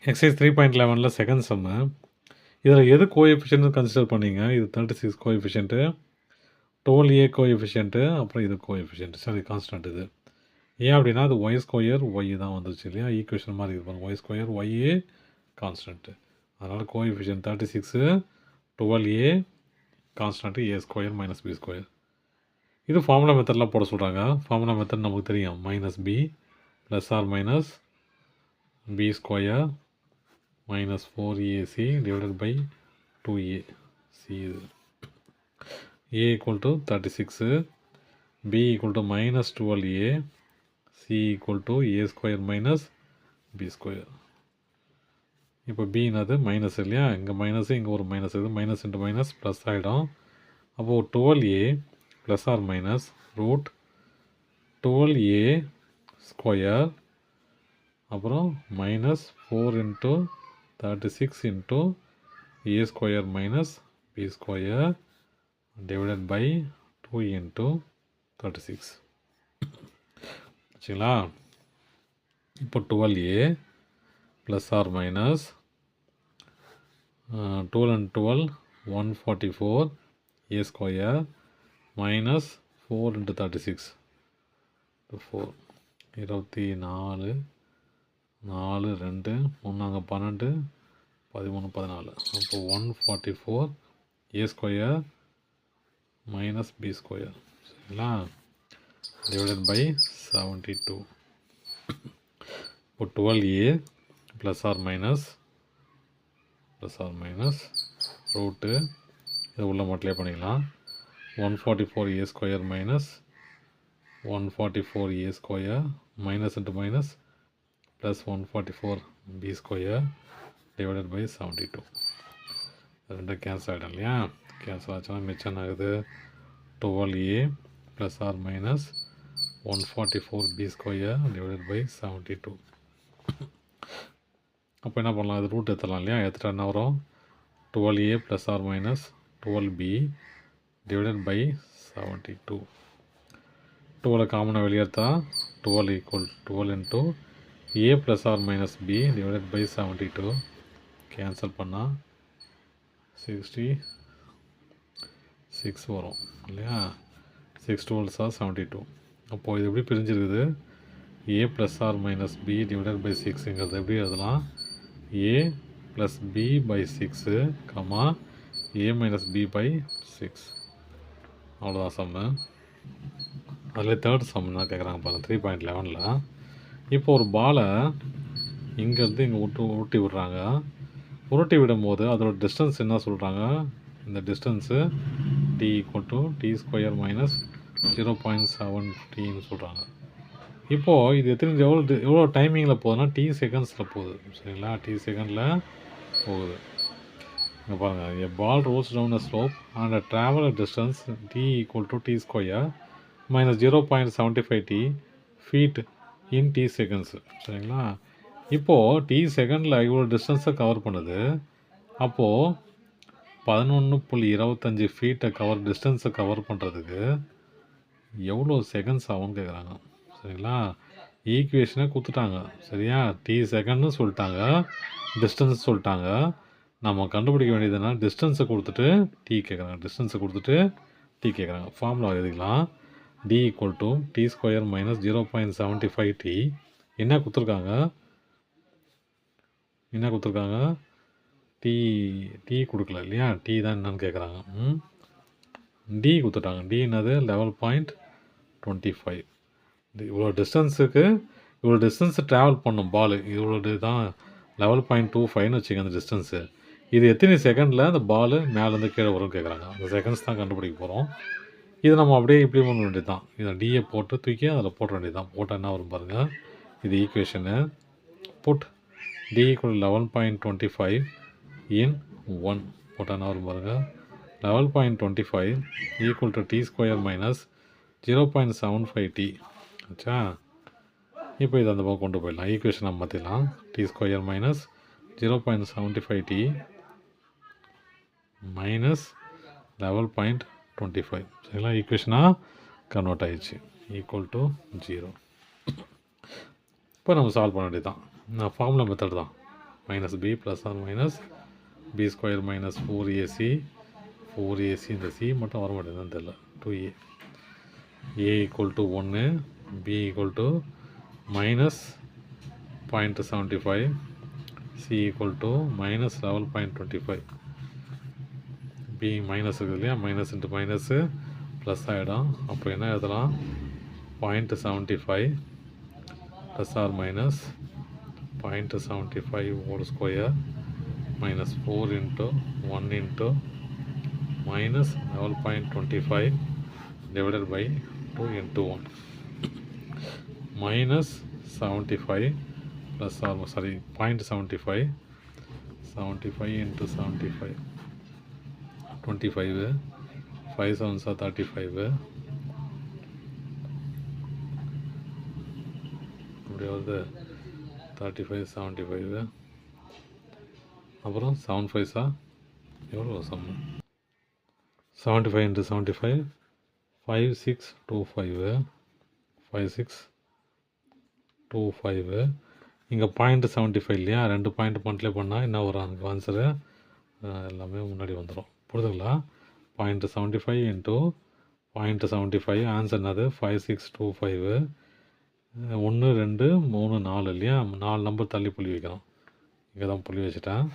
Exercise 3.11ல் second சம்மு. இதில் எது கோஎஃபிஷியன்ட்னு consider பண்ணீங்க? இது 36 கோஎஃபிஷியன்ட்டு, 12a கோஎஃபிஷியன்ட்டு, அப்புறம் இது கோஎஃபிஷியன்ட். சரி, கான்ஸ்டன்ட் இது. ஏன் அப்படின்னா அது ஒய் ஸ்கொயர் ஒய் தான் வந்துருச்சு இல்லையா? ஈக்குவேஷன் மாதிரி இது பாருங்க, ஒய் ஸ்கொயர் ஒய்ஏ கான்ஸ்டன்ட்டு. அதனால் coefficient 36, 12a constant a square minus B square. இது ஃபார்முலா மெத்தட்லாம் போட சொல்கிறாங்க. ஃபார்முலா மெத்தட் நமக்கு தெரியும், minus b plus or minus B square minus 4ac divided by 2a. c இது a equal to 36, b equal to minus 12a, c equal to a square minus b square. இப்போ b என்னது minus இல்லையா? இங்கே minus, இங்கே ஒரு minus, இது minus into minus plus ஆகிடும். அப்போது 12a plus or minus root 12a square அப்புறம் minus 4 into 36 into a square minus b square divided by 2 into 36. சரிங்களா? இப்போ 12a plus or minus 12 and 12 144 a square minus 4 into 36 4 24 4 2 3 12 13 14. அப்போ 144 a square minus B square சரிங்களா? Divided by 72. இப்போ 12a plus or minus route இதை உள்ள மட்டும் பண்ணிக்கலாம். 144 a square minus 144 a square minus into minus plus 144 b square divided by 72. ரெண்டு cancel ஆகிடும் இல்லையா? கேன்சல் ஆச்சுன்னா மிச்சம் ஆகுது 12a plus or minus 144 b square divided by 72. அப்போ என்ன பண்ணலாம்? இது ரூட் எடுத்துடலாம் இல்லையா? எடுத்துகிட்டு என்ன வரும்? 12a plus or minus 12b divided by 72. 12 காமனாக வெளியேற்றா 12 equal 12 into a plus or minus b divided by 72. Cancel பண்ணால் 66 வரும் இல்லையா? 6 12s are 72. அப்போது இது எப்படி பிரிஞ்சிருக்குது? a plus or minus b divided by 6ங்கிறது எப்படி எழுதலாம்? a plus b by 6 comma a minus b by 6. அவ்வளோதான் சம்மு. அதில் தேர்ட் சம் தான் கேட்குறாங்க பாருங்கள் 3.11ல். இப்போ ஒரு பாலை இங்கேருந்து இங்கே உருட்டி விடுறாங்க. உருட்டி விடும்போது அதோட டிஸ்டன்ஸ் என்ன சொல்கிறாங்க? இந்த distance d equal to t square minus 0.7tன்னு சொல்கிறாங்க. இப்போது இது எவ்வளோ டைமிங்கில் போகுதுன்னா டி செகண்ட்ஸில் போகுது சரிங்களா? டி செகண்டில் போகுது. இங்கே பாருங்கள், a ball rolls down a slope and a travel distance d equal to t square minus 0.75t feet in t seconds சரிங்களா? இப்போது டி செகண்டில் இவ்வளோ டிஸ்டன்ஸை கவர் பண்ணுது. அப்போது 11.25 ஃபீட்டை டிஸ்டன்ஸை கவர் பண்ணுறதுக்கு எவ்வளோ செகண்ட்ஸ் ஆகும்னு கேட்குறாங்க சரிங்களா? ஈக்குவேஷனை கொடுத்துட்டாங்க சரியா? டி செகண்ட்னு சொல்லிட்டாங்க, டிஸ்டன்ஸ் சொல்லிட்டாங்க. நம்ம கண்டுபிடிக்க வேண்டியதுன்னா டிஸ்டன்ஸை கொடுத்துட்டு டி கேட்குறாங்க. ஃபார்முலா எழுதிக்கலாம். d equal to t square minus 0.75t. என்ன கொடுத்துருக்காங்க? t கொடுக்கல இல்லையா? t தான் என்னன்னு கேட்குறாங்க. d கொடுத்துட்டாங்க. d என்னது 11.25. இவ்வளோ டிஸ்டன்ஸ் ட்ராவல் பண்ணும் பால். இவ்வளோ தான் 11.25ன்னு வச்சுக்கோங்க அந்த டிஸ்டன்ஸு. இது எத்தனை செகண்டில் அந்த பால் மேலேருந்து கீழே வரும்னு கேட்குறாங்க. அந்த செகண்ட்ஸ் தான் கண்டுபிடிக்க போகிறோம். இது நம்ம அப்படியே இப்படி பண்ண வேண்டியது தான். இதை டியை போட்டு தூக்கி அதில் போட வேண்டியது தான். போட்டால் என்ன வரும் பாருங்கள், இது equation. Put t equal 11.25 in 1 போட்டால் என்ன வரும் பாருங்கள், 11.25 equal to t square minus 0.75t ஆச்சா? இப்போ இது அந்த பக்கம் கொண்டு போயிடலாம். ஈக்குவேஷன் நம்ம மாற்றிடலாம். D square minus 0.75t minus 11.25 சரிங்களா? ஈக்குவேஷனாக கன்வெர்ட் ஆகிடுச்சு. Equal to 0. இப்போ நம்ம சால்வ் பண்ண வேண்டியது தான். ஃபார்முலா மெத்தட் தான். minus b plus or minus b square minus 4ac இந்த c மட்டும் வர மாட்டேங்குதுன்னு தெரியல 2a a equal to 1 b equal to minus 0.75 c equal to minus 11.25 b minus இருக்குது இல்லையா மைனஸ் இன்ட்டு மைனஸு ப்ளஸ் ஆகிடும் அப்போ என்ன எழுதலாம் 0.75 plus or minus 0.75 whole square minus 4 into 1 into minus 11.25 divided by 2 into 1 minus 75 plus or sorry 0.75 into 75 25 5 7s are 35 இப்படி வருது 35 75 அப்புறம் 7 5s எவ்வளோ சம் 75 into 75 5625 5625 இங்கே 0.75 இல்லையா 2 பாயிண்ட் மல்டிப்ளை பண்ணால் என்ன வரும் அதுக்கு ஆன்சரு எல்லாமே முன்னாடி வந்துடும் புரியுதுங்களா 0.75 into 0.75 ஆன்சர் என்னது 5625 1 2 3 4 இல்லையா 4 நம்பர் தள்ளி புள்ளி வைக்கிறோம் இங்கே தான் புள்ளி வச்சுட்டேன்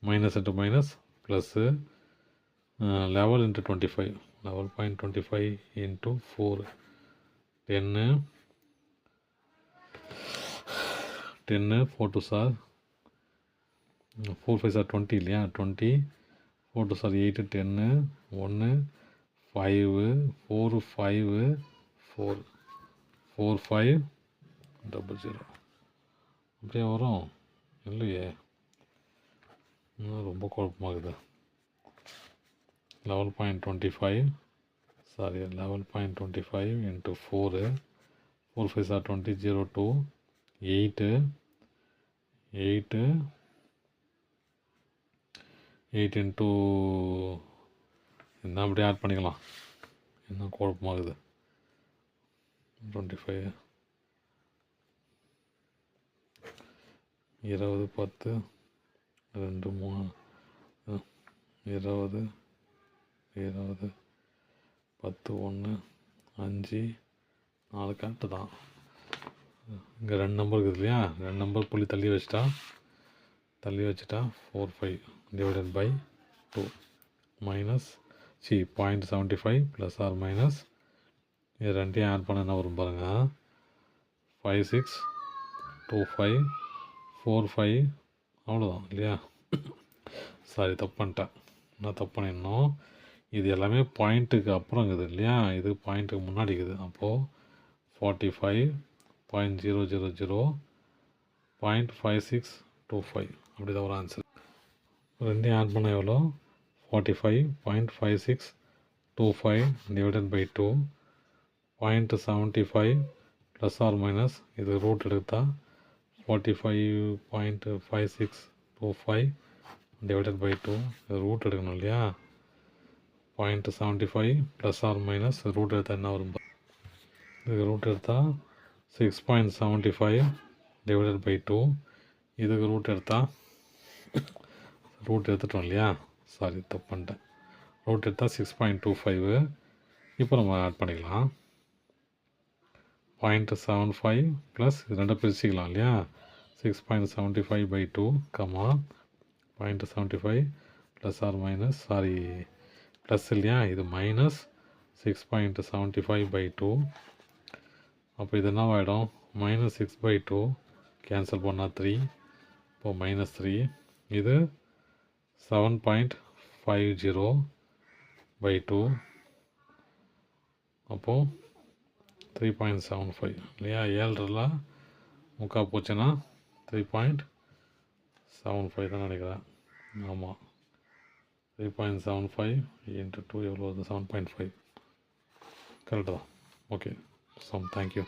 minus into minus plus 11 into 25 11.25 into 4 10 4 2 sir 4 5 sir 20 இல்லையா 20 4 2 சார் 8 10 1 5 4 5 4 4 5 00 அப்படியே வரும் இல்லையே ரொம்ப குழப்பமாகுது 11.25 sorry 11.25 into 4 4 5 are 20 0 2 8 into என்ன அப்படியே ஆட் பண்ணிக்கலாம் என்ன குழப்பமாகுது 25 20 10 2 3 20 10 1 5 4 கரெக்டு தான் இங்கே 2 நம்பர் இருக்குது இல்லையா 2 நம்பர் புள்ளி தள்ளி வச்சுட்டா 4 5 divided by 2 minus 0.75 plus or minus இது ரெண்டையும் ஆட் பண்ண என்ன வரும் பாருங்கள் 5 6 2 5 4 5 அவ்வளோதான் இல்லையா சாரி தப்பு பண்ணிட்டேன் நான் தப்பு பண்ணிடணும் இது எல்லாமே பாயிண்ட்டுக்கு அப்புறம் இருக்குது இல்லையா இது பாயிண்ட்டுக்கு முன்னாடி இருக்குது அப்போது 45.000 0.5625 அப்படி தான் ஒரு ஆன்சர் ரெண்டையும் ஆட் பண்ண எவ்வளோ 45.5625 divided by 2 0.75 plus or minus இது ரூட் எடுத்தால் 45.5625 டிவைடட் பை 2 இது ரூட் எடுக்கணும் இல்லையா 0.75 ப்ளஸ் ஆர் மைனஸ் ரூட் எடுத்தால் என்ன வரும் இதுக்கு ரூட் எடுத்தால் 6.75 டிவைடட் பை 2 இதுக்கு ரூட் எடுத்துட்டோம் இல்லையா சாரி தப்பு பண்ணிட்டேன் ரூட் எடுத்தால் 6.25 இப்போ நம்ம ஆட் பண்ணிக்கலாம் 0.75 ப்ளஸ் இது ரெண்டை பிரிச்சுக்கலாம் இல்லையா 6.75 by 2 comma 0.75 plus or minus sorry plus இல்லையா இது மைனஸ் 6.75 by 2 அப்போ இது என்ன ஆகிடும் minus 6 by 2 கேன்சல் பண்ணால் 3 இப்போ minus 3 இது 7.50 by 2 அப்போது 3.75 இல்லையா 7 முக்கால் போச்சுன்னா 3.75 தான் நினைக்கிறேன் ஆமாம் 3.75 into 2 எவ்வளோ வருது 7.5 கரெக்டு தான் ஓகே தேங்க்யூ